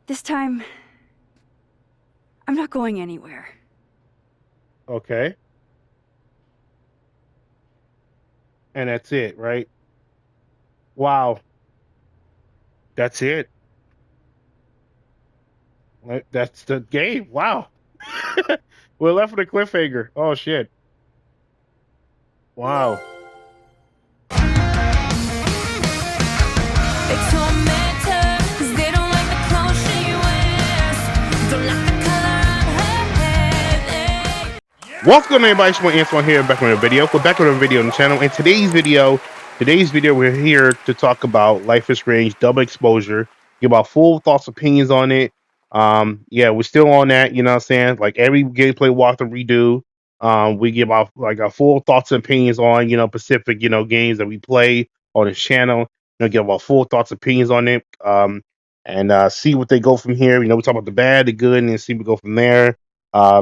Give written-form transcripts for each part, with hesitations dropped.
This time, I'm not going anywhere. Okay. And that's it, right? Wow. That's it. That's the game. Wow. We're left with a cliffhanger. Oh shit. Wow. They torment her 'cause they don't like the clothes she wears. Don't like the color of her hair. Welcome everybody, it's Antoine here, back with a video. We're back with a video on the channel. In today's video, we're here to talk about Life is Strange Double Exposure, give our full thoughts, opinions on it. Yeah, we're still on that, you know what I'm saying? Like every gameplay walkthrough we do, we give our full thoughts and opinions on, Pacific, games that we play on this channel. Give our full thoughts, opinions on it. And see what they go from here. We talk about the bad, the good, and then see what we go from there.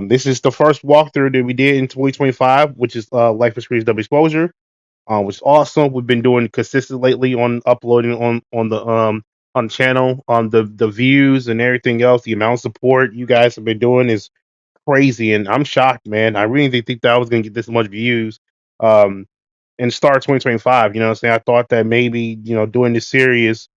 This is the first walkthrough that we did in 2025, which is Life is Strange Double Exposure, which is awesome. We've been doing consistent lately on uploading on the channel, on the views and everything else. The amount of support you guys have been doing is crazy, and I'm shocked, man. I really didn't think that I was gonna get this much views. Um, in the start of 2025, you know what I'm saying? I thought that maybe, doing this series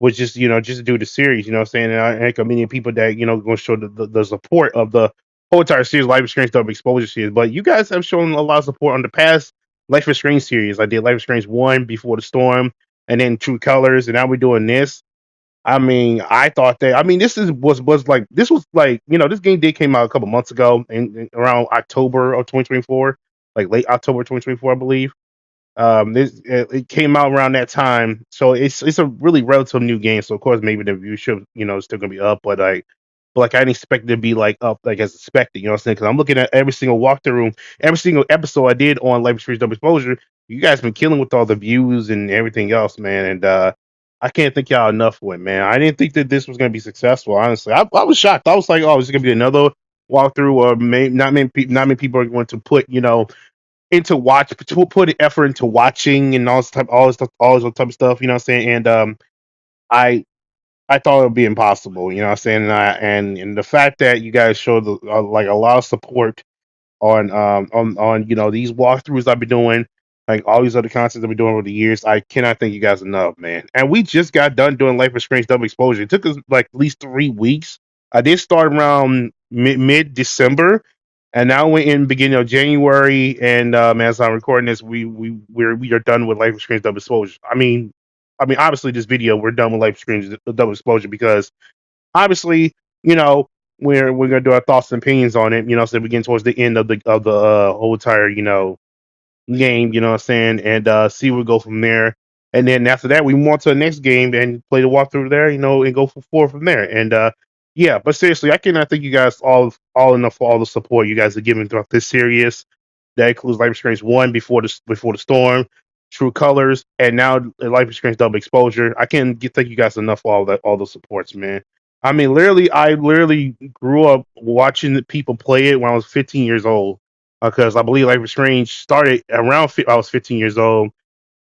was just, just do the series, you know what I'm saying? And I think a million people that, going to show the support of the whole entire series, Life is Strange Double Exposure series. But you guys have shown a lot of support on the past Life is Strange series. I did Life is Strange 1 Before the Storm, and then True Colors, and now we're doing this. I mean, I thought that. I mean, this was like, this game did came out a couple months ago, in around October of 2024, like late October 2024, I believe. It came out around that time, so it's a really relative new game. So of course, maybe the viewership, is still gonna be up, but I didn't expect it to be like up like as expected. You know what I'm saying? Because I'm looking at every single walkthrough, every single episode I did on Life is Strange Double Exposure. You guys been killing with all the views and everything else, man. And I can't thank y'all enough for it, man. I didn't think that this was gonna be successful. Honestly, I was shocked. I was like, oh, is it gonna be another walkthrough, or not many people are going to put, into to put effort into watching and all this type of stuff. You know what I'm saying? And I I thought it would be impossible. You know what I'm saying? And the fact that you guys showed like a lot of support on these walkthroughs I've been doing, like all these other content I've been doing over the years. I cannot thank you guys enough, man. And we just got done doing Life is Strange Double Exposure. It took us like at least 3 weeks. I did start around mid December, and now we're in beginning of January. And as I'm recording this, we are done with Life is Strange Double Exposure. I mean, obviously, this video we're done with Life is Strange Double Exposure because obviously, you know, we're gonna do our thoughts and opinions on it. So we get towards the end of the whole entire game. You know what I'm saying, and see where we go from there. And then after that, we move on to the next game and play the walkthrough there. And go for four from there. And yeah, but seriously, I cannot thank you guys all enough for all the support you guys are giving throughout this series. That includes Life is Strange 1 Before the Storm, True Colors, and now Life is Strange Double Exposure. I can't thank you guys enough for all the supports, man. I mean, I literally grew up watching the people play it when I was 15 years old, because I believe Life is Strange started around I was 15 years old,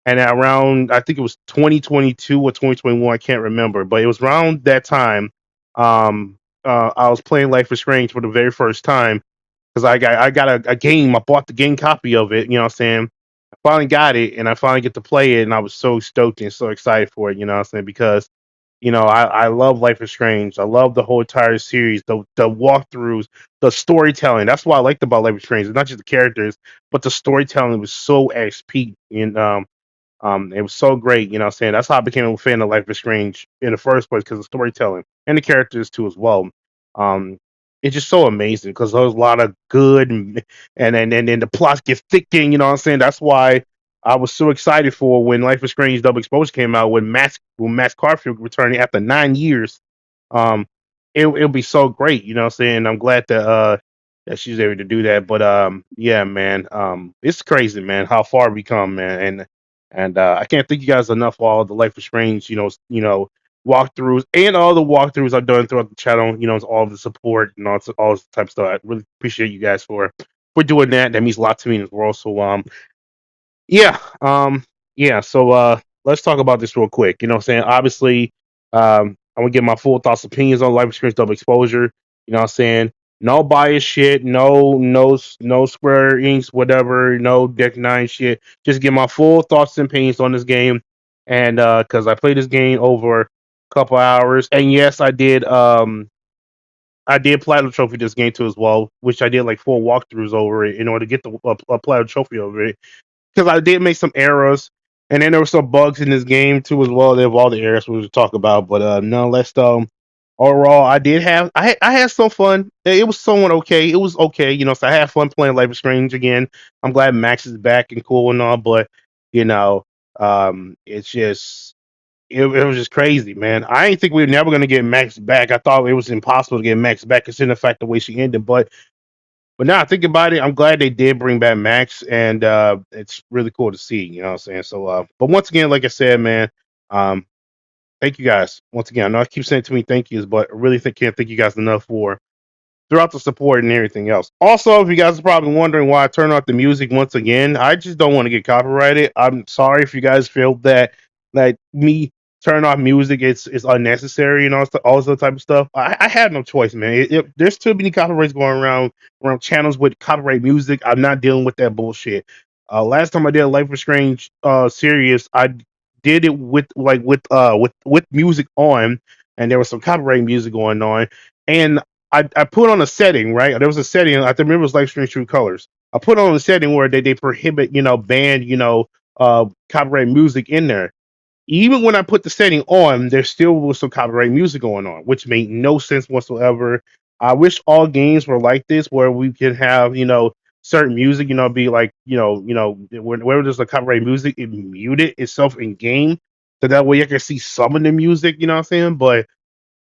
and at around, I think it was 2022 or 2021, I can't remember, but it was around that time. I was playing Life is Strange for the very first time because I got a game. I bought the game copy of it. You know what I'm saying? I finally got it, and I finally get to play it, and I was so stoked and so excited for it. You know what I'm saying? Because I love Life is Strange. I love the whole entire series, the walkthroughs, the storytelling. That's what I liked about Life is Strange. It's not just the characters, but the storytelling was so at its peak. And it was so great. You know what I'm saying? That's how I became a fan of Life is Strange in the first place, because of storytelling and the characters too as well. Um, it's just so amazing because there's a lot of good, and the plots get thickened. You know what I'm saying? That's why I was so excited for when Life is Strange Double Exposure came out, when Max Carfield returning after 9 years. Um, it'll be so great. You know what I'm saying? I'm glad that she's able to do that. But yeah, man, it's crazy, man, how far we come, man. And I can't thank you guys enough for all the Life is Strange, walkthroughs, and all the walkthroughs I've done throughout the channel. All the support and all this type of stuff. I really appreciate you guys for doing that. That means a lot to me as well. So yeah, yeah. So let's talk about this real quick. You know what I'm saying? Obviously, I'm gonna give my full thoughts, opinions on Life is Strange Double Exposure. You know what I'm saying? No bias shit, no Square Inks, whatever, no Deck Nine shit. Just give my full thoughts and opinions on this game. And because I played this game over a couple hours, and yes, I did platinum trophy this game too as well, which I did like 4 walkthroughs over it in order to get the platinum trophy over it because I did make some errors, and then there were some bugs in this game too as well. There were all the errors we were talk about, but nonetheless, overall, I had some fun. It was somewhat okay. It was okay, you know. So I had fun playing Life is Strange again. I'm glad Max is back and cool and all, but you know, it's just it was just crazy, man. I didn't think we were never gonna get Max back. I thought it was impossible to get Max back, considering the fact the way she ended, but now I think about it, I'm glad they did bring back Max, and it's really cool to see. You know what I'm saying? So, but once again, like I said, man, um, thank you guys once again. I know I keep saying too many thank yous, but I really can't thank you guys enough for throughout the support and everything else. Also, if you guys are probably wondering why I turn off the music once again, I just don't want to get copyrighted. I'm sorry if you guys feel that me turn off music is unnecessary and all this other type of stuff. I had no choice, man. There's too many copyrights going around channels with copyright music. I'm not dealing with that bullshit. Last time I did a Life is Strange series, I did it with music on, and there was some copyright music going on, and I put on a setting, right? There was a setting, I remember it was Life Strange True Colors. I put on a setting where they prohibit, ban, copyright music in there. Even when I put the setting on, there still was some copyright music going on, which made no sense whatsoever. I wish all games were like this, where we can have, certain music, be like, whenever there's a copyright music, it mute it itself in game. So that way you can see some of the music, you know what I'm saying? But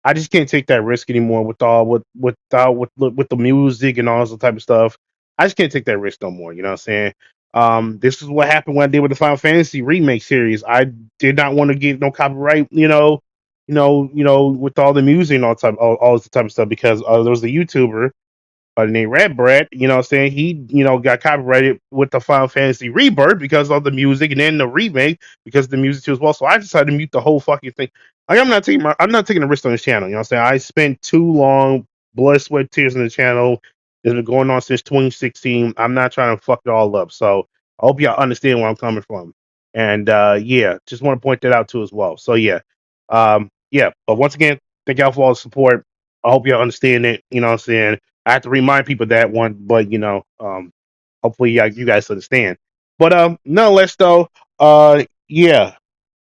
I just can't take that risk anymore with the music and all this type of stuff. I just can't take that risk no more. You know what I'm saying? This is what happened when I did with the Final Fantasy remake series. I did not want to get no copyright. With all the music and all this type of stuff because there was a YouTuber named Red Bread, you know what I'm saying? He, got copyrighted with the Final Fantasy Rebirth because of the music and then the remake because of the music too as well. So I decided to mute the whole fucking thing. Like I'm not taking a risk on this channel, you know what I'm saying? I spent too long blood, sweat, tears on the channel. It's been going on since 2016. I'm not trying to fuck it all up. So I hope y'all understand where I'm coming from. And yeah, just want to point that out too as well. So yeah. Yeah, but once again, thank y'all for all the support. I hope y'all understand it, you know what I'm saying? I have to remind people that one, but hopefully you guys understand. But nonetheless though, yeah.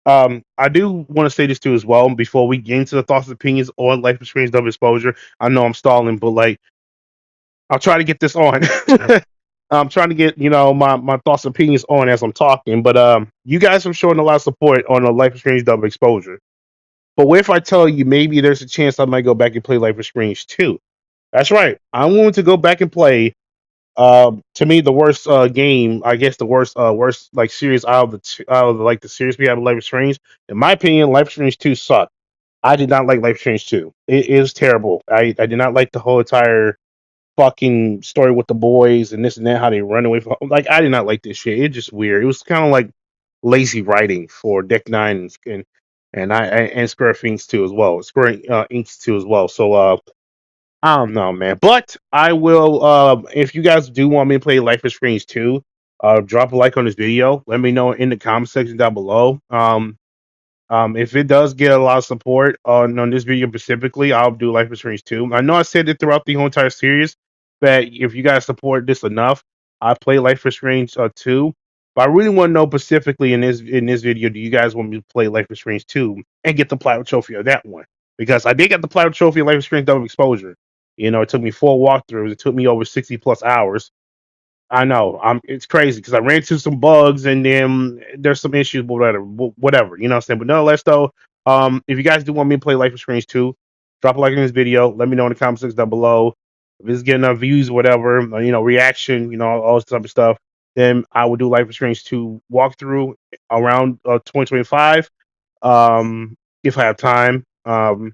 I do want to say this too as well before we get into the thoughts and opinions on Life is Strange Double Exposure. I know I'm stalling, but like I'll try to get this on. I'm trying to get, my thoughts and opinions on as I'm talking. But you guys have shown a lot of support on the Life is Strange Double Exposure. But what if I tell you maybe there's a chance I might go back and play Life is Strange 2? That's right. I'm willing to go back and play. To me, the worst game, I guess the worst like series out of like the series we have in Life is Strange. In my opinion, Life is Strange 2 sucked. I did not like Life is Strange 2. It is terrible. I did not like the whole entire fucking story with the boys and this and that, how they run away from. Like I did not like this shit. It's just weird. It was kind of like lazy writing for Deck Nine and Square Inks too as well. Square Inks too as well. So I don't know, man. But I will. If you guys do want me to play Life is Strange 2, drop a like on this video. Let me know in the comment section down below. If it does get a lot of support on this video specifically, I'll do Life is Strange 2. I know I said it throughout the whole entire series that if you guys support this enough, I play Life is Strange 2. But I really want to know specifically in this video, do you guys want me to play Life is Strange 2 and get the platinum trophy of that one? Because I did get the platinum trophy of Life is Strange Double Exposure. It took me 4 walkthroughs. It took me over 60 plus hours. I know. It's crazy because I ran into some bugs and then there's some issues, but whatever. You know what I'm saying? But nonetheless, though, if you guys do want me to play Life is Strange 2, drop a like on this video. Let me know in the comment section down below. If it's getting enough views, whatever, reaction, all this type of stuff, then I will do Life is Strange 2 walkthrough around 2025. If I have time. And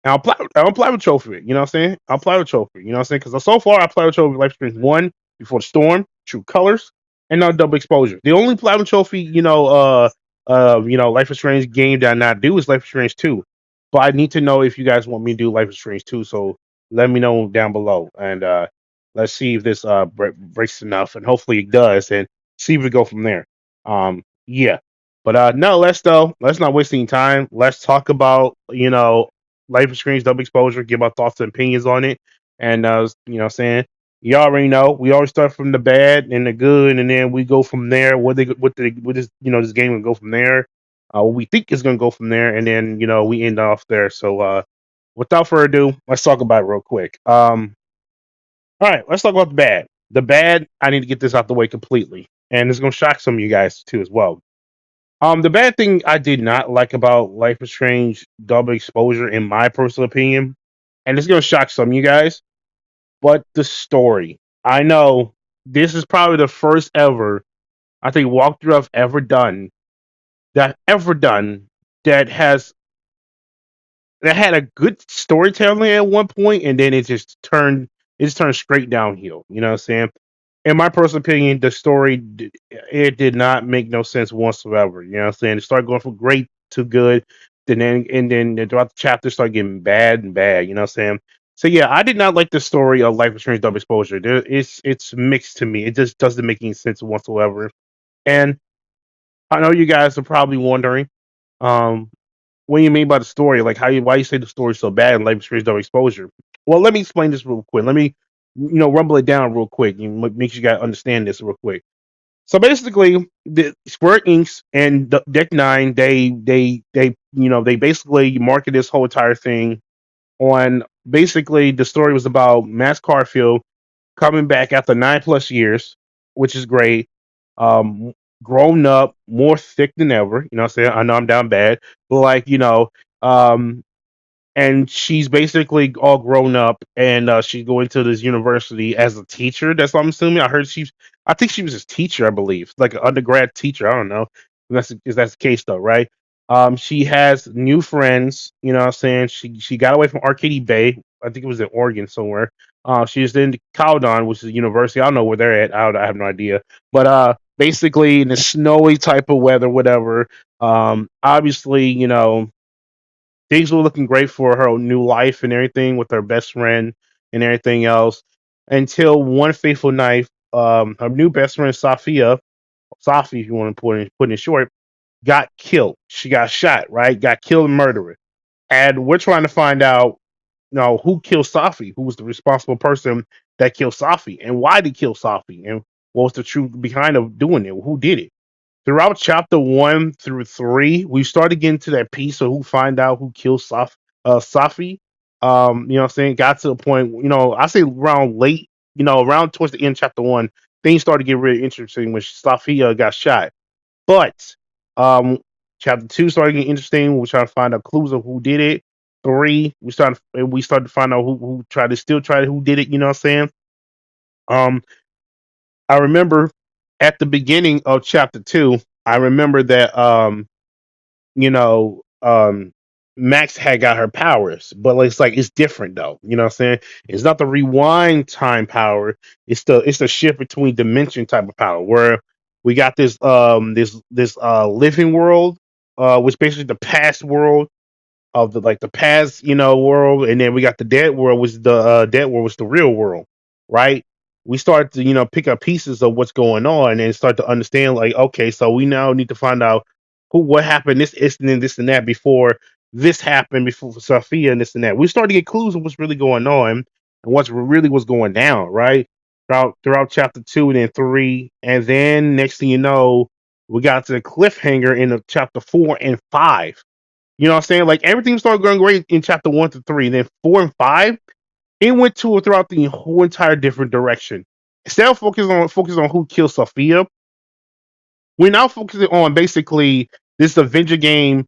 I'll apply with trophy. You know what I'm saying? I'll apply with trophy. You know what I'm saying? Because so far I applied with trophy Life is Strange 1 before the storm, True Colors, and now Double Exposure. The only platinum trophy, Life is Strange game that I not do is Life is Strange 2. but I need to know if you guys want me to do Life is Strange 2. So let me know down below, and let's see if this breaks enough, and hopefully it does, and see if we go from there. Yeah, but no, let's not waste any time. Let's talk about Life is Strange double exposure. Give our thoughts and opinions on it, and what I'm saying, you already know we always start from the bad and the good, and then we go from there. What this this game will go from there. What we think is going to go from there, and then we end off there. So without further ado, let's talk about it real quick. All right, let's talk about the bad. The bad, I need to get this out the way completely, and it's going to shock some of you guys too as well. The bad thing I did not like about Life is Strange double exposure, in my personal opinion, and it's going to shock some of you guys, but the story. I know this is probably the first ever, I think, walkthrough I've ever done that had a good storytelling at one point, and then it just turned straight downhill. You know what I'm saying? In my personal opinion, the story it did not make no sense whatsoever. You know what I'm saying? It started going from great to good, and then throughout the chapter started getting bad and bad. You know what I'm saying? So yeah, I did not like the story of Life is Strange Double Exposure. It's mixed to me. It just doesn't make any sense whatsoever. And I know you guys are probably wondering, um, what do you mean by the story? Like why you say the story's so bad and Life is Strange Double Exposure? Well, let me explain this real quick. Let me rumble it down real quick and make sure you guys understand this real quick. So basically, the Square Inc. and Deck Nine, they basically market this whole entire thing on, basically the story was about Max Carfield coming back after 9+ years, which is great. Um, Grown up, more thick than ever. You know what I'm saying? I know I'm down bad, but like, um, and she's basically all grown up, and she's going to this university as a teacher. That's what I'm assuming. I think she was his teacher, I believe, like an undergrad teacher. I don't know if that's the case though, right? She has new friends. You know what I'm saying? She got away from Arcady Bay. I think it was in Oregon somewhere. She's in Caledon, which is a university. I don't know where they're at. I have no idea. But basically in the snowy type of weather, whatever. Obviously, things were looking great for her new life and everything with her best friend and everything else, until one fateful night, her new best friend Safi, if you want to put it short, got killed. She got shot, right? Got killed and murdered. And we're trying to find out, who killed Safi, who was the responsible person that killed Safi, and why did he kill Safi, and what was the truth behind of doing it? Who did it? Throughout chapter 1 through 3, we started getting to that piece of who find out who killed Safi. What I'm saying? Got to the point, I say around late, around towards the end of chapter 1, things started to get really interesting when Safi got shot. But um, chapter 2 started getting interesting. We trying to find out clues of who did it. 3, we started to find out who tried who did it. You know what I'm saying? Um, I remember at the beginning of chapter 2, I remember that you know, Max had got her powers, but it's different though. You know what I'm saying? It's not the rewind time power. It's the shift between dimension type of power, where we got this living world, which basically the past world of the past, world, and then we got the dead world, was the dead world was the real world, right? We start to pick up pieces of what's going on and start to understand, like, okay, so we now need to find out what happened, this incident, this and that, before this happened, before Sophia and this and that. We start to get clues of what's really going on and what's really was going down, right? Throughout chapter 2 and then 3, and then next thing you know, we got to the cliffhanger in chapter 4 and 5. You know what I'm saying? Like, everything started going great in chapter 1 to 3, and then 4 and 5, it went to throughout the whole entire different direction. Instead of focusing on who killed Sophia, we're now focusing on basically this Avenger game,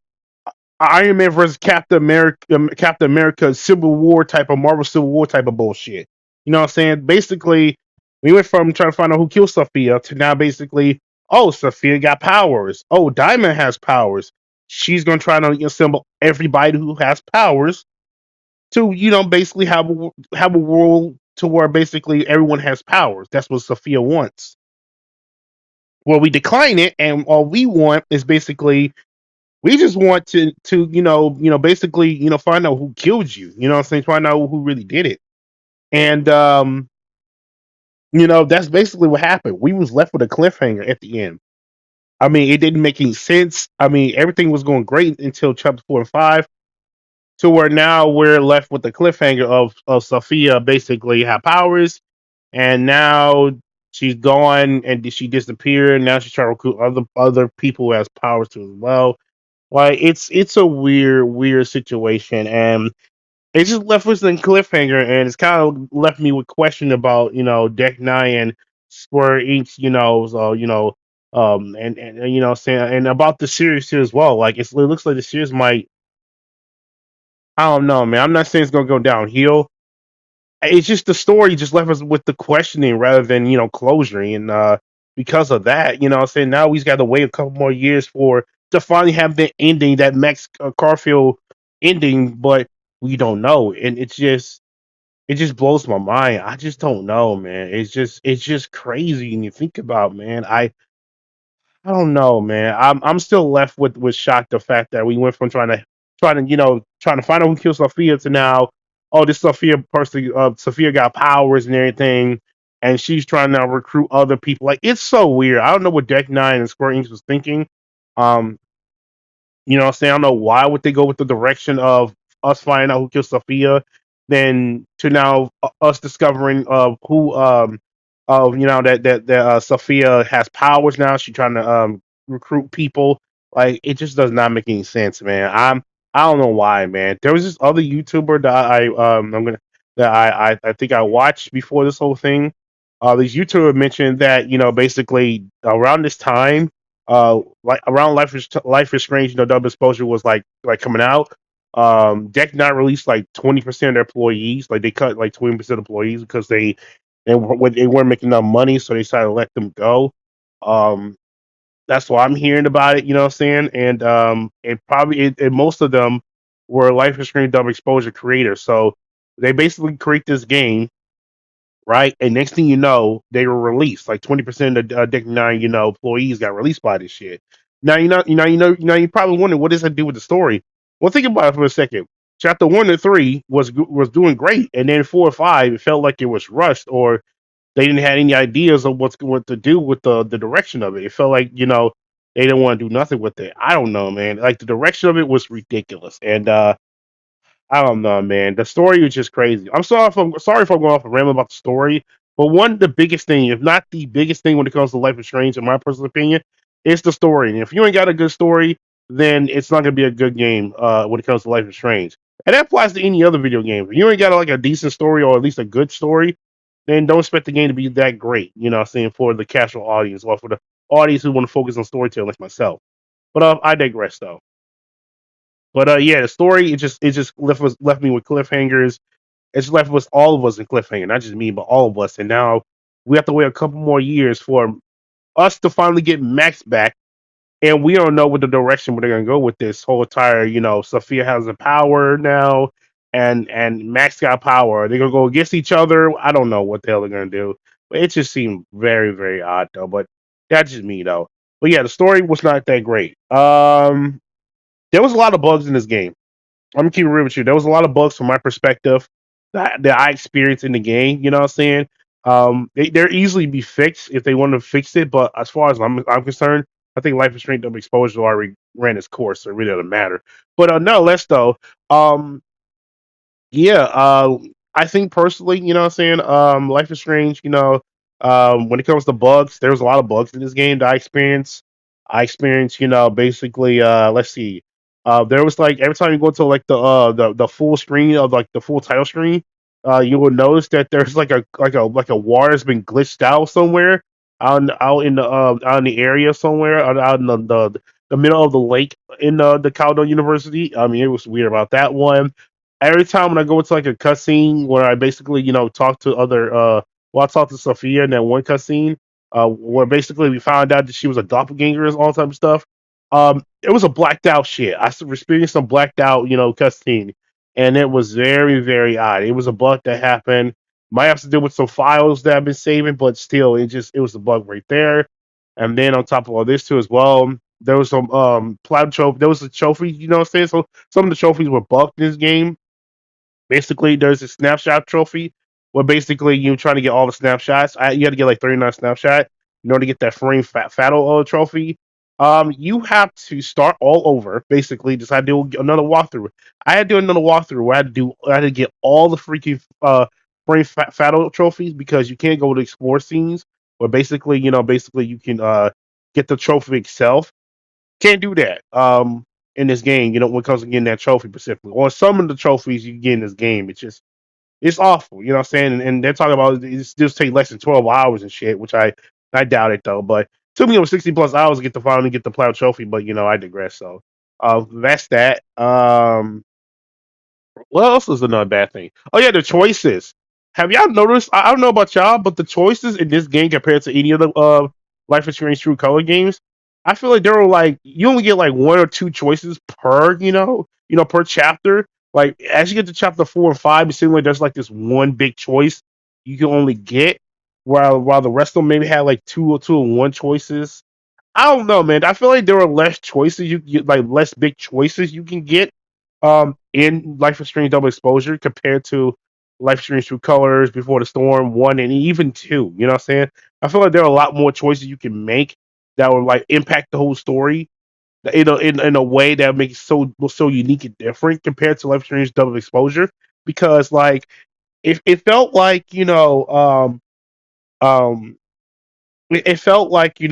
Iron Man versus Captain America Civil War type of Marvel Civil War type of bullshit. You know what I'm saying? Basically, we went from trying to find out who killed Sophia to now basically, oh, Sophia got powers. Oh, Diamond has powers. She's gonna try to assemble everybody who has powers to, basically have a world to where basically everyone has powers. That's what Sophia wants. Well, we decline it, and all we want is basically We just want to basically find out who killed you. You know what I'm saying? Find out who really did it. And that's basically what happened. We was left with a cliffhanger at the end. I mean, it didn't make any sense. I mean, everything was going great until chapter 4 and 5, to where now we're left with the cliffhanger of Sophia basically had powers, and now she's gone and she disappeared. Now she's trying to recruit other people who has powers too as well. Like it's a weird situation, and it just left us in cliffhanger, and it's kind of left me with question about Deck Nine and Square Enix, and saying and about the series too as well. Like it looks like the series might. I don't know, man. I'm not saying it's gonna go downhill. It's just the story just left us with the questioning rather than closure, and because of that, I'm saying now we've got to wait a couple more years for to finally have the ending, that Max Carfield ending, but we don't know, and it just blows my mind. I just don't know, man. It's just crazy, and you think about, man. I don't know, man. I'm still left with shock the fact that we went from trying to find out who killed Sophia to now, oh, this Sophia person, Sophia got powers and everything, and she's trying to now recruit other people. Like it's so weird. I don't know what Deck Nine and Square Enix was thinking. Um, what I'm saying? I don't know why would they go with the direction of us finding out who killed Sophia, then to now us discovering who of that Sophia has powers now. She's trying to recruit people. Like it just does not make any sense, man. I don't know why, man. There was this other YouTuber that I think I watched before this whole thing. This YouTuber mentioned that basically around this time, like around Life is Strange, Double Exposure was like coming out. Deck not released like 20% of their employees. Like they cut like 20% of employees because they weren't making enough money, so they decided to let them go. Um, that's why I'm hearing about it. You know what I'm saying? And most of them were Life is Strange Double Exposure creators. So they basically create this game, right? And next thing you know, they were released. Like 20% of the Dick Nine, employees got released by this shit. Now you probably wonder what does that do with the story. Well, think about it for a second. Chapter 1 and 3 was doing great, and then 4 and 5 it felt like it was rushed, or they didn't have any ideas of what to do with the direction of it. It felt like they didn't want to do nothing with it. I don't know, man. Like the direction of it was ridiculous, and I don't know, man. The story is just crazy. I'm sorry if I'm going off a rambling about the story, but one of the biggest thing, if not the biggest thing when it comes to Life is Strange, in my personal opinion, is the story. And if you ain't got a good story, then it's not gonna be a good game when it comes to Life is Strange. And that applies to any other video game. If you ain't got like a decent story or at least a good story, then don't expect the game to be that great. You know what I'm saying, for the casual audience or for the audience who want to focus on storytelling like myself. But I digress though. But yeah, the story it just left me with cliffhangers. It's left us all of us in cliffhanger, not just me, but all of us. And now we have to wait a couple more years for us to finally get Max back, and we don't know what the direction where they're gonna go with this whole entire. Sophia has the power now, and Max got power. They're gonna go against each other. I don't know what the hell they're gonna do, but it just seemed very very odd though. But that's just me though. But yeah, the story was not that great. There was a lot of bugs in this game. I'm gonna keep it real with you. There was a lot of bugs from my perspective that I experienced in the game. You know what I'm saying? They're easily be fixed if they want to fix it. But as far as I'm concerned, I think Life is Strange Double Exposure already ran its course, so it really doesn't matter. But nonetheless, though, yeah, I think personally, you know what I'm saying? Life is Strange, when it comes to bugs, there's a lot of bugs in this game that I experienced. I experienced, basically, let's see. There was like every time you go to like the full screen of like the full title screen, you will notice that there's like a water has been glitched out somewhere out in the area somewhere out in the middle of the lake in the Caldo University. I mean, it was weird about that one. Every time when I go into like a cutscene where I basically, talk to I talked to Sophia in that one cutscene, where basically we found out that she was a doppelganger and all type of stuff. It was a blacked out shit. Experienced some blacked out, cutscene, and it was very, very odd. It was a bug that happened. Might have to do with some files that I've been saving, but still, it was a bug right there. And then on top of all this too as well. There was some platinum trophy. There was a trophy. You know what I'm saying? So some of the trophies were buffed in this game. Basically, there's a snapshot trophy where basically you're trying to get all the snapshots. You had to get like 39 snapshot in order to get that frame fatal trophy. You have to start all over. Basically, just had to do another walkthrough. I had to do another walkthrough where I had to get all the freaking frame fatal trophies because you can't go to explore scenes where basically basically you can get the trophy itself. Can't do that. In this game, when it comes to getting that trophy specifically. Or some of the trophies you get in this game, it's awful. You know what I'm saying? And they're talking about it's just take less than 12 hours and shit, which I doubt it though. But it took me over 60 plus hours to get to finally get the plow trophy. But I digress. So that's that. What else is another bad thing? Oh yeah, the choices. Have y'all noticed? I don't know about y'all, but the choices in this game compared to any other Life is Strange True Color games, I feel like there were like you only get like one or two choices per per chapter. Like as you get to chapter 4 and 5, it seems like there's like this one big choice you can only get, while the rest of them maybe had like two or one choices. I don't know, man. I feel like there are less choices like less big choices you can get in Life is Strange Double Exposure compared to Life is Strange True Colors, Before the Storm 1 and even 2. You know what I'm saying? I feel like there are a lot more choices you can make that would like impact the whole story in a way that makes it so unique and different compared to Life is Strange Double Exposure because like it felt like um it felt like it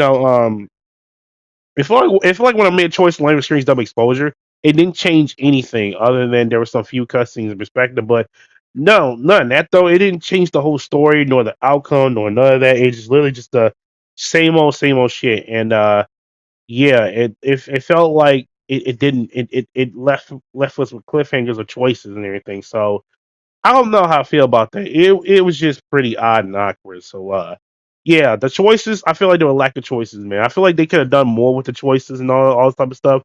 felt like when I made a choice in Life is Strange Double Exposure, it didn't change anything other than there were some few cutscenes in perspective. But no, none of that though. It didn't change the whole story, nor the outcome, nor none of that. It's just literally just the same old shit. And yeah, it felt like it didn't it left us with cliffhangers of choices and everything. So I don't know how I feel about that. It was just pretty odd and awkward. So yeah, the choices, I feel like there were lack of choices, man. I feel like they could have done more with the choices and all this type of stuff.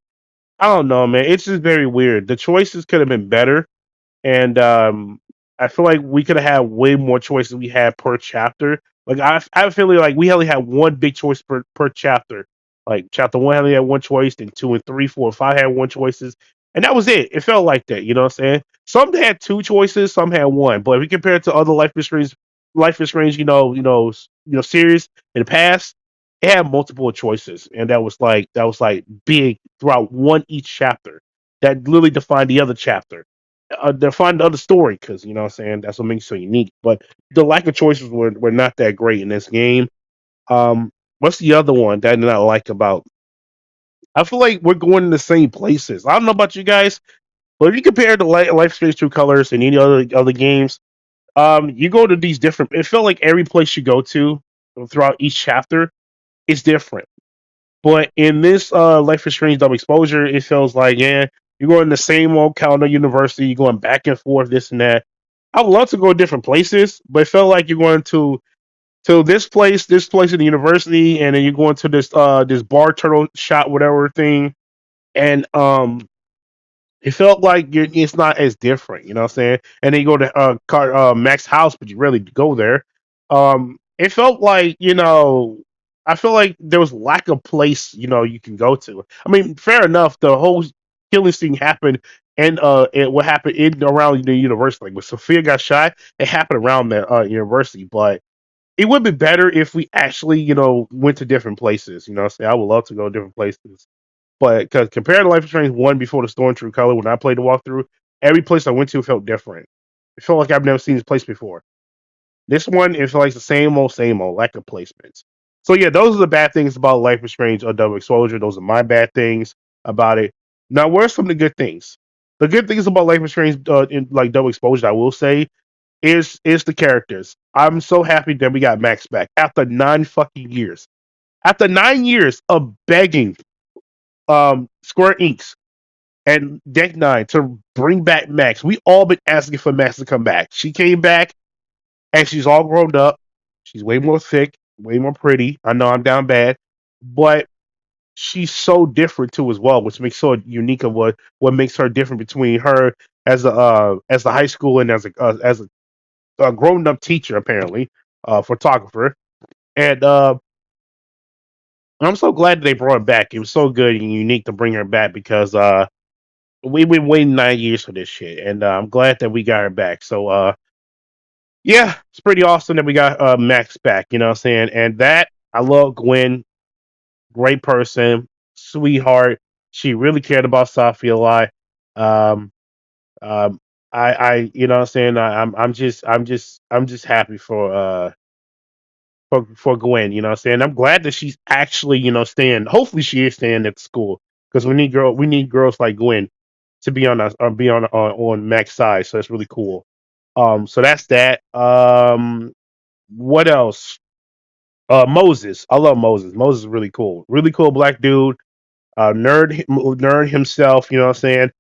I don't know, man. It's just very weird. The choices could have been better, and I feel like we could have had way more choices we had per chapter. Like I feel like we only had one big choice per chapter. Like chapter 1 only had one choice, then 2 and 3, 4, and 5 had one choices, and that was it. It felt like that, you know what I'm saying? Some had two choices, some had one. But if we compare it to other Life is Strange, series in the past, it had multiple choices, and that was like big throughout one each chapter. That literally defined the other chapter define the other story because you know what I'm saying that's what makes it so unique. But the lack of choices were not that great in this game. What's the other one that I did not like about? I feel like we're going in the same places. I don't know about you guys, but if you compare the Life Strange True Colors and any other games, you go to these different. It felt like every place you go to throughout each chapter is different. But in this Life is Strange Double Exposure, it feels like, yeah, you're going to the same old calendar university, you're going back and forth, this and that. I would love to go to different places, but it felt like you're going to this place in the university, and then you're going to this bar turtle shot, whatever thing. And it felt like it's not as different, you know what I'm saying? And then you go to Mac's house, but you rarely go there. It felt like, I feel like there was lack of place, you can go to. I mean, fair enough, the whole killing scene happened and what happened in around the university. Like when Sophia got shot, it happened around the university, but it would be better if we actually, went to different places. You know what I'm saying? I would love to go to different places. But because compared to Life is Strange 1 Before the Storm True Color, when I played the walkthrough, every place I went to felt different. It felt like I've never seen this place before. This one, it felt like the same old, lack of placements. So yeah, those are the bad things about Life is Strange or Double Exposure. Those are my bad things about it. Now, what are some of the good things? The good things about Life is Strange in like Double Exposure, I will say, is the characters. I'm so happy that we got Max back after 9 fucking years. After 9 years of begging Square Inks and Deck Nine to bring back Max. We all been asking for Max to come back. She came back and she's all grown up. She's way more thick, way more pretty. I know I'm down bad, but she's so different too as well, which makes so unique of what makes her different between her as a high school and as a grown up teacher apparently, photographer, and I'm so glad that they brought her back. It was so good and unique to bring her back because we've been waiting 9 years for this shit, and I'm glad that we got her back. So yeah, it's pretty awesome that we got Max back. You know what I'm saying? And that I love Gwen, great person, sweetheart. She really cared about Safia a lot. Um, um, you know what I'm saying? I'm just happy for Gwen. You know what I'm saying? I'm glad that she's actually, staying. Hopefully, she is staying at school because we need girls like Gwen to be on us, be on Mac's side. So that's really cool. So that's that. What else? Moses. I love Moses. Moses is really cool. Really cool black dude, nerd himself. You know what I'm saying?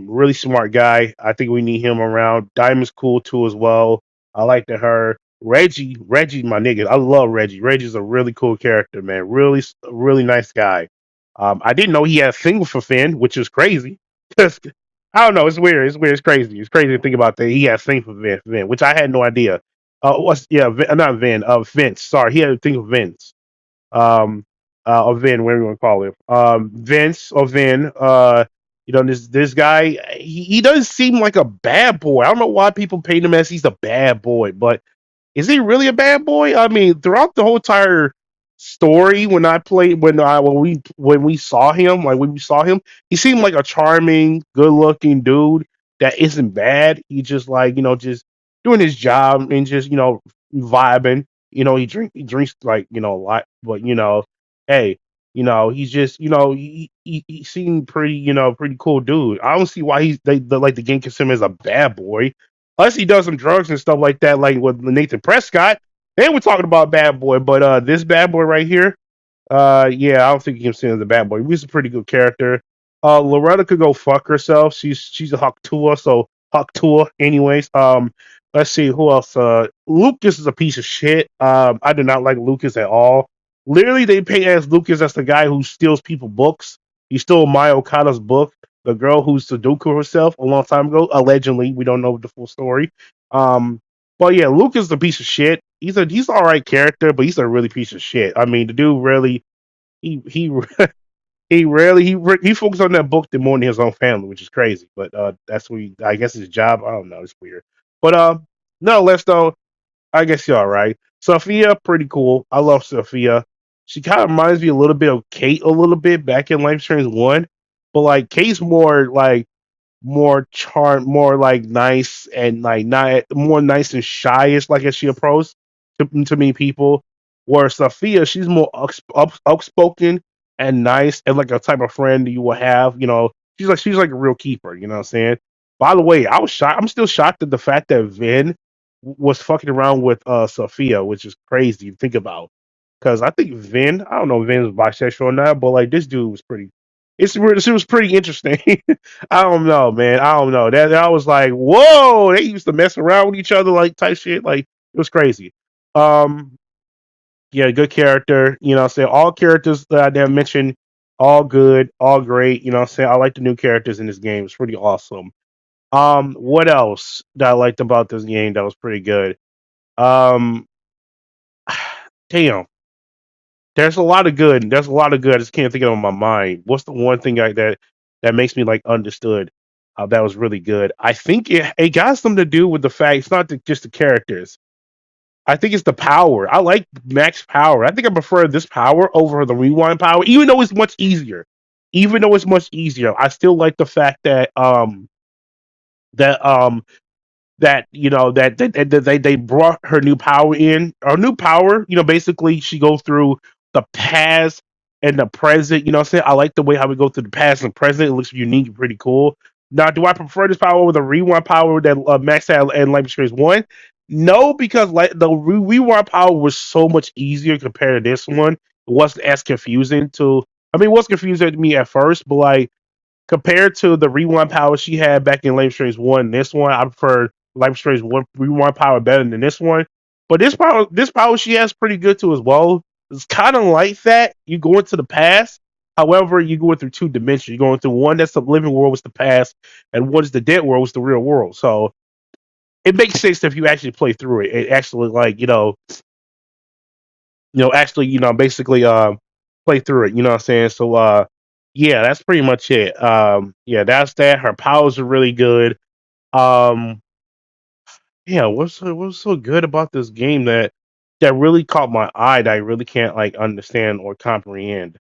Really smart guy. I think we need him around. Diamond's cool too as well. I like to her. Reggie, my nigga. I love Reggie. Reggie's a really cool character, man. Really nice guy. I didn't know he had a thing for Finn, which is crazy. 'Cause I don't know. It's weird. It's weird. It's crazy. It's crazy to think about that. He had a thing for Finn, which I had no idea. What's yeah? Not Vin. Vince. Sorry, he had a thing for Vince um or Vin, whatever you want to call it. Vince or Vin, this guy, he doesn't seem like a bad boy. I don't know why people paint him as he's a bad boy, but is he really a bad boy? I mean, throughout the whole entire story, when we saw him, he seemed like a charming, good looking dude that isn't bad. He just like, just doing his job and just, vibing. He drinks like, a lot, but hey, he's just, he seemed pretty, pretty cool dude. I don't see why they like the game consider him as a bad boy. Unless he does some drugs and stuff like that, like with Nathan Prescott. Then we're talking about bad boy, but this bad boy right here, yeah, I don't think you can see him as a bad boy. He's a pretty good character. Loretta could go fuck herself. She's a Haktua, so Haktua. Anyways, let's see who else. Lucas is a piece of shit. I do not like Lucas at all. Literally, they paint as Lucas as the guy who steals people books. He stole Maya Okada's book. The girl who Sudoku herself a long time ago, allegedly. We don't know the full story. Um, but yeah, Lucas is a piece of shit. He's all right character, but he's a really piece of shit. I mean, the dude really he he focused on that book more than his own family, which is crazy. But that's what I guess his job. I don't know. It's weird. But nonetheless, though, I guess you're all right. Sophia, pretty cool. I love Sophia. She kind of reminds me a little bit of Kate, a little bit back in Life Strange One, but like Kate's more charm, more like nice and like not more nice and shyish, like as she approached to meet people. Where Sophia, she's more outspoken and nice and like a type of friend you will have. She's like a real keeper. You know what I'm saying? By the way, I was shocked. I'm still shocked at the fact that Vin was fucking around with Sophia, which is crazy to think about. Because I think Vin, I don't know if Vin was bisexual or not, but like this dude was pretty. It was pretty interesting. I don't know, man. I don't know. That I was like, whoa, they used to mess around with each other like type shit. Like it was crazy. Um, yeah, good character. You know what I'm saying? All characters that I didn't mention, all good, all great. You know what I'm saying? I like the new characters in this game. It's pretty awesome. What else that I liked about this game that was pretty good? Um damn. There's a lot of good. There's a lot of good. I just can't think of it on my mind. What's the one thing that makes me like understood that was really good? I think it got something to do with the fact it's not just the characters. I think it's the power. I like max power. I think I prefer this power over the rewind power, even though it's much easier. Even though it's much easier, I still like the fact that that they brought her new power in. Her new power, basically she goes through the past and the present. You know what I'm saying? I like the way how we go through the past and present. It looks unique and pretty cool. Now, do I prefer this power over the rewind power that Max had in Life is Strange 1? No, because like the rewind power was so much easier compared to this one. It wasn't as confusing to I mean, it was confusing to me at first, but like compared to the rewind power she had back in Life is Strange 1, this one, I prefer Life is Strange 1 rewind power better than this one. But this power she has pretty good too as well. It's kind of like that. You go into the past. However, you go through two dimensions. You're going through one that's the living world, was the past, and one is the dead world, was the real world. So it makes sense if you actually play through it. It actually, like, actually, basically, play through it. You know what I'm saying? So yeah, that's pretty much it. Yeah, that's that. Her powers are really good. Um, yeah, what's so good about this game that really caught my eye that I really can't like understand or comprehend?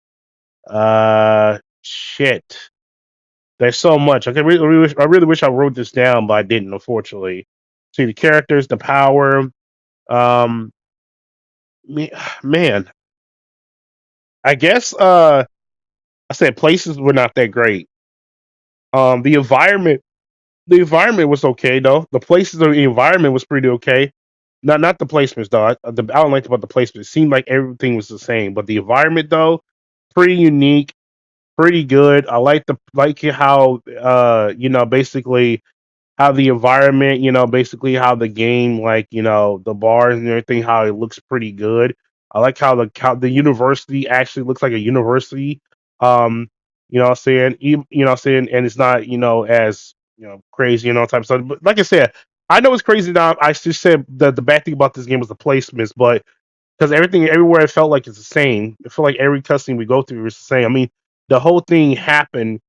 Shit. There's so much. I really wish I wrote this down, but I didn't, unfortunately. See the characters, the power. Um, me- man, I guess I said places were not that great. The environment was okay though. The places of the environment was pretty okay. Not the placements though. I don't like about the placement. It seemed like everything was the same, but the environment though, pretty unique, pretty good. I like how basically how the environment, basically how the game, like, the bars and everything, how it looks pretty good. I like how the university actually looks like a university. What I'm saying, what I'm saying, and it's not, as crazy, type of stuff. But like I said, I know it's crazy now. I just said that the bad thing about this game was the placements, but because everything everywhere it felt like it's the same. It felt like every cutscene we go through is the same. I mean, the whole thing happened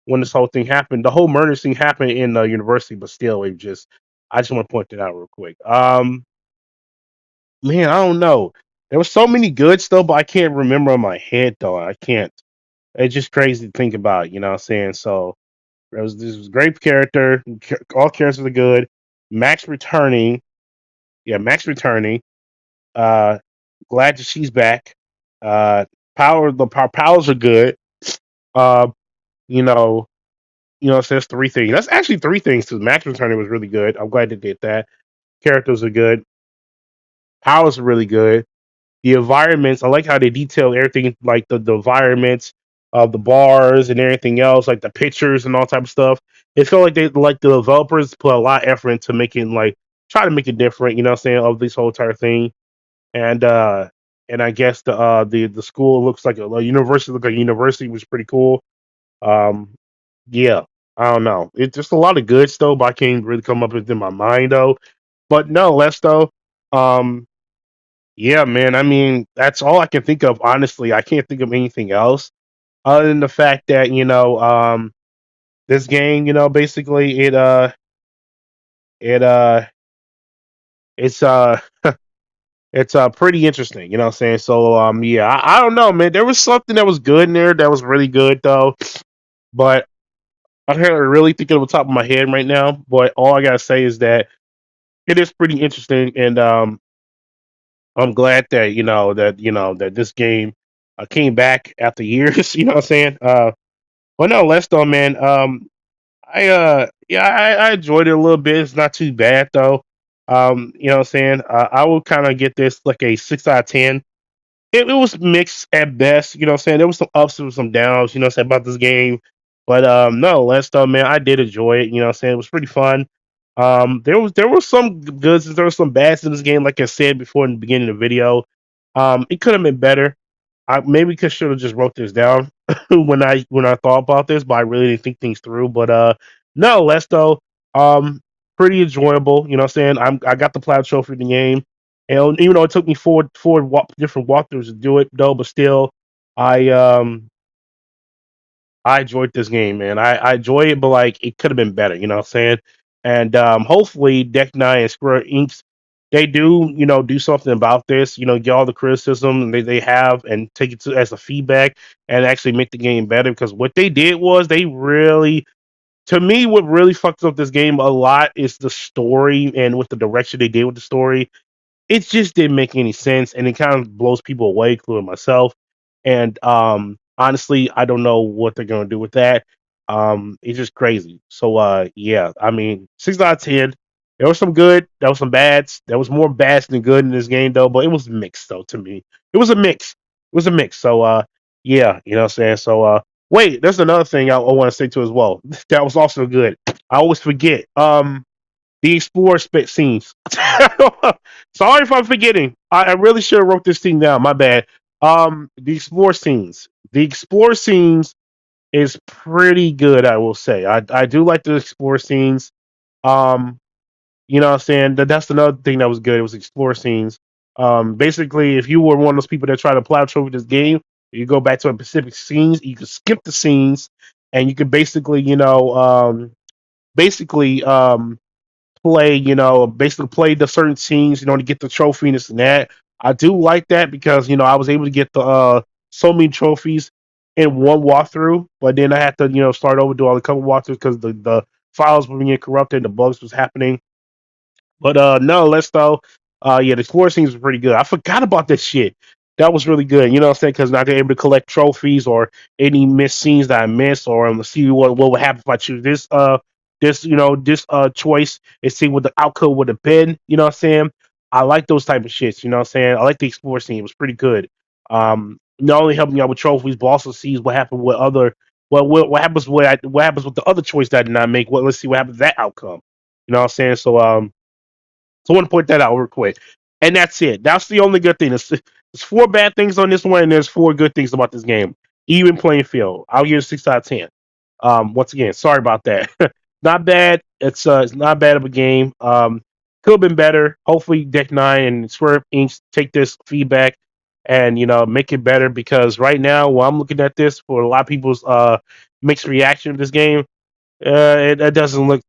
when this whole thing happened. The whole murder scene happened in the university, but still, I just want to point that out real quick. Man, I don't know. There was so many good stuff, but I can't remember in my head though. I can't. It's just crazy to think about. You know what I'm saying? So this was a great character. All characters are good. Max returning. Yeah, Max returning. Uh, glad that she's back. Uh, powers are good. Uh, you know, so that's three things. That's actually three things too. Max returning was really good. I'm glad they did that. Characters are good. Powers are really good. The environments, I like how they detail everything, like the environments of the bars and everything else, like the pictures and all type of stuff. It felt like the developers put a lot of effort into making like try to make it different. You know what I'm saying, of this whole entire thing. And I guess the school looks like a university, look like a university, was pretty cool. Um, yeah, I don't know. It's just a lot of good stuff, but I can't really come up with it in my mind though. But no, less though. Um, yeah, man. I mean, that's all I can think of. Honestly, I can't think of anything else other than the fact that this game, basically it it's it's pretty interesting. You know what I'm saying? So yeah, I don't know, man. There was something that was good in there that was really good though, but I can't really think of the top of my head right now. But all I gotta say is that it is pretty interesting, and I'm glad that that this game came back after years. You know what I'm saying? But no, less though, man. I enjoyed it a little bit. It's not too bad though. You know what I'm saying? I will kind of get this like a 6 out of 10. It was mixed at best, you know what I'm saying? There was some ups and some downs, you know what I'm saying, about this game. But no, less though, man, I did enjoy it, you know what I'm saying? It was pretty fun. There was some goods, there was some bads in this game, like I said before in the beginning of the video. It could have been better. I maybe could should have just wrote this down when I thought about this, but I really didn't think things through. But no, less though. Um, pretty enjoyable. You know what I'm saying? I got the plaid trophy in the game, and even though it took me different walkthroughs to do it though, but still, I um I enjoyed this game, man. I enjoy it, but like it could have been better. You know what I'm saying? And hopefully, Deck Nine and Square Inc. They do, do something about this. Get all the criticism they have and take it as a feedback and actually make the game better. Because what they did was they really, to me, what really fucked up this game a lot is the story and with the direction they did with the story. It just didn't make any sense, and it kind of blows people away, including myself. And honestly, I don't know what they're gonna do with that. It's just crazy. So yeah, I mean, 6 out of 10. There was some good, there was some bads. There was more bads than good in this game though, but it was mixed though to me. It was a mix. It was a mix. So yeah, you know what I'm saying? So wait, there's another thing I want to say too as well. That was also good. I always forget. The explore scenes. Sorry if I'm forgetting. I really should have wrote this thing down. My bad. The explore scenes. The explore scenes is pretty good. I will say. I do like the explore scenes. Um, you know what I'm saying? That's another thing that was good. It was explore scenes. Basically, if you were one of those people that try to plow through this game, You go back to a specific scenes. You can skip the scenes, and you can basically, basically play, basically play the certain scenes, to get the trophy and this and that. I do like that because I was able to get the so many trophies in one walkthrough, but then I had to start over do all the couple walkthroughs because the files were being corrupted, the bugs was happening. But no, let's though. Yeah, the score scenes were pretty good. I forgot about this shit. That was really good. You know what I'm saying? Because now they're able to collect trophies or any missed scenes that I missed, or see what would happen if I choose this choice and see what the outcome would have been. You know what I'm saying? I like those type of shits. You know what I'm saying? I like the explore scene. It was pretty good. Not only helping me out with trophies, but also sees what happened with other. What happens what happens with the other choice that I did not make? Well, let's see what happens with that outcome. You know what I'm saying? So I want to point that out real quick. And that's it. That's the only good thing. There's four bad things on this one, and there's four good things about this game. Even playing field. I'll give it 6 out of 10. Once again, sorry about that. Not bad. It's not bad of a game. Could have been better. Hopefully Deck Nine and Swerve Inc. take this feedback and make it better, because right now while I'm looking at this, for a lot of people's mixed reaction to this game, it doesn't look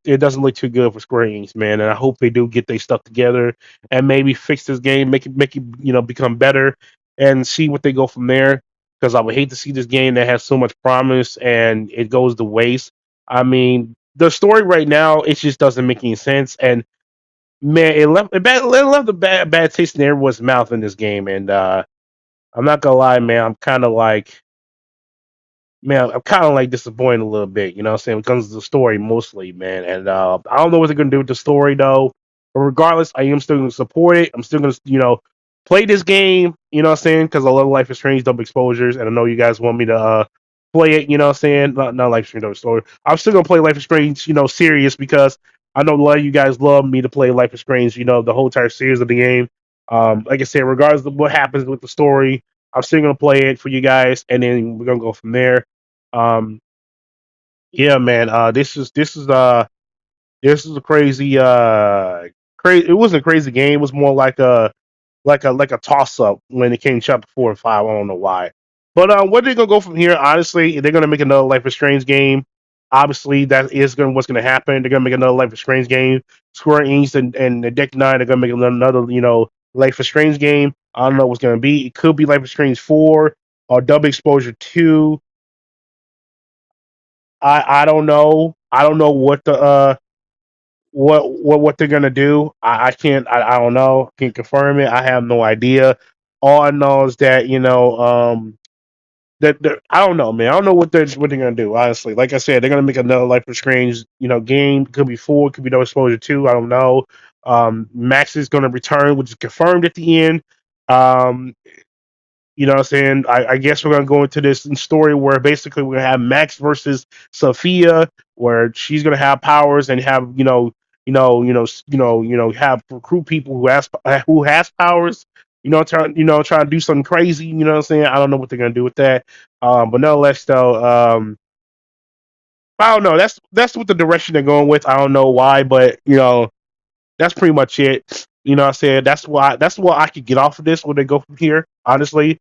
too good for Square Enix, man. And I hope they do get their stuff together and maybe fix this game, make it become better, and see what they go from there. Because I would hate to see this game that has so much promise and it goes to waste. I mean, the story right now, it just doesn't make any sense, and man, it left a bad taste in everyone's mouth in this game. And I'm not gonna lie, man, I'm kind of like disappointed a little bit, you know what I'm saying, because of the story mostly, man. And I don't know what they're going to do with the story, though. But regardless, I am still going to support it. I'm still going to, play this game, you know what I'm saying, because I love Life is Strange Double Exposures. And I know you guys want me to play it, you know what I'm saying. Not Life is Strange Double Exposure. I'm still going to play Life is Strange, serious, because I know a lot of you guys love me to play Life is Strange, the whole entire series of the game. Like I said, regardless of what happens with the story, I'm still going to play it for you guys. And then we're going to go from there. um, yeah, man. This is a crazy crazy. It wasn't a crazy game. It was more like a toss up when it came to chapter 4 and 5. I don't know why, but where they're gonna go from here? Honestly, they're gonna make another Life is Strange game. Obviously, that is gonna what's gonna happen. They're gonna make another Life is Strange game. Square Enix and the Deck Nine are gonna make another Life is Strange game. I don't know what's gonna be. It could be Life is Strange 4 or Double Exposure 2. I don't know. I don't know what the what they're gonna do. I can't. I don't know. Can't confirm it. I have no idea. All I know is that that I don't know, man. I don't know what they're gonna do. Honestly, like I said, they're gonna make another Life is Strange game. Could be 4. Could be No Exposure 2. I don't know. Max is gonna return, which is confirmed at the end. Um, you know what I'm saying? I guess we're gonna go into this story where basically we're gonna have Max versus Sophia, where she's gonna have powers and have have recruit people who has powers. Trying to do something crazy. You know what I'm saying? I don't know what they're gonna do with that. But nonetheless, though, I don't know. That's what the direction they're going with. I don't know why, but that's pretty much it. You know what I'm saying? That's why I could get off of this when they go from here. Honestly,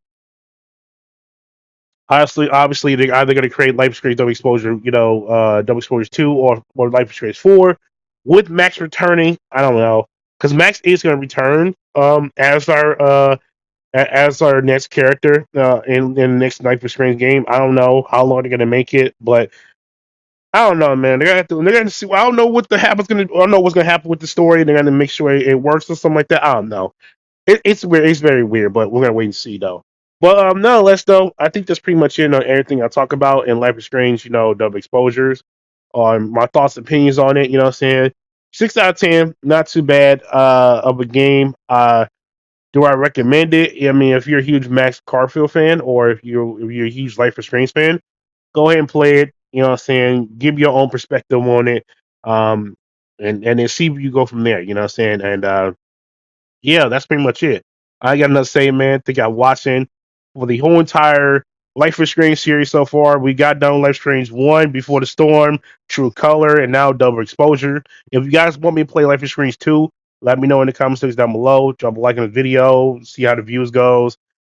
obviously, they're either going to create Life is Strange Double Exposure, Double Exposure 2 or Life is Strange 4. With Max returning, I don't know. Because Max is going to return as our next character in the next Life is Strange game. I don't know how long they're going to make it, but I don't know, man. They're gonna see. I don't know what the happens gonna. I don't know what's gonna happen with the story. They're gonna make sure it works or something like that. I don't know. It's weird. It's very weird, but we're gonna wait and see though. But nonetheless, though, I think that's pretty much it on everything I talk about in Life is Strange. Double exposures. On my thoughts, opinions on it. You know what I'm saying? 6 out of 10, not too bad of a game. Do I recommend it? I mean, if you're a huge Max Carfield fan, or if you're a huge Life is Strange fan, go ahead and play it. You know what I'm saying? Give your own perspective on it. Um, and then see where you go from there. You know what I'm saying? And yeah, that's pretty much it. I got nothing to say, man. Think I'm watching for the whole entire Life is Strange series so far. We got done Life is Strange 1, Before the Storm, True Color, and now Double Exposure. If you guys want me to play Life is Strange 2, let me know in the comment section down below. Drop a like on the video, see how the views goes.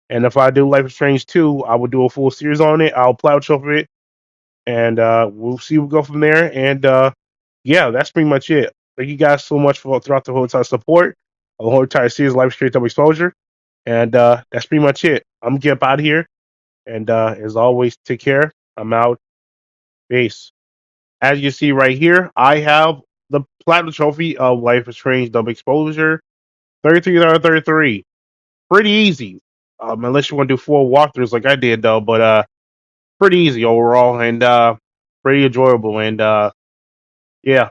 And if I do Life is Strange 2, I will do a full series on it. I'll plow over it, and we'll see. We'll go from there. And yeah, that's pretty much it. Thank you guys so much for throughout the whole entire support, the whole entire series, Life is Strange Double Exposure. And that's pretty much it. I'm gonna get up out of here. And as always, take care. I'm out. Peace. As you see right here, I have the platinum trophy of Life is Strange Double Exposure 33 out of 33. Pretty easy. Unless you want to do 4 walkthroughs like I did though, but pretty easy overall and pretty enjoyable and yeah.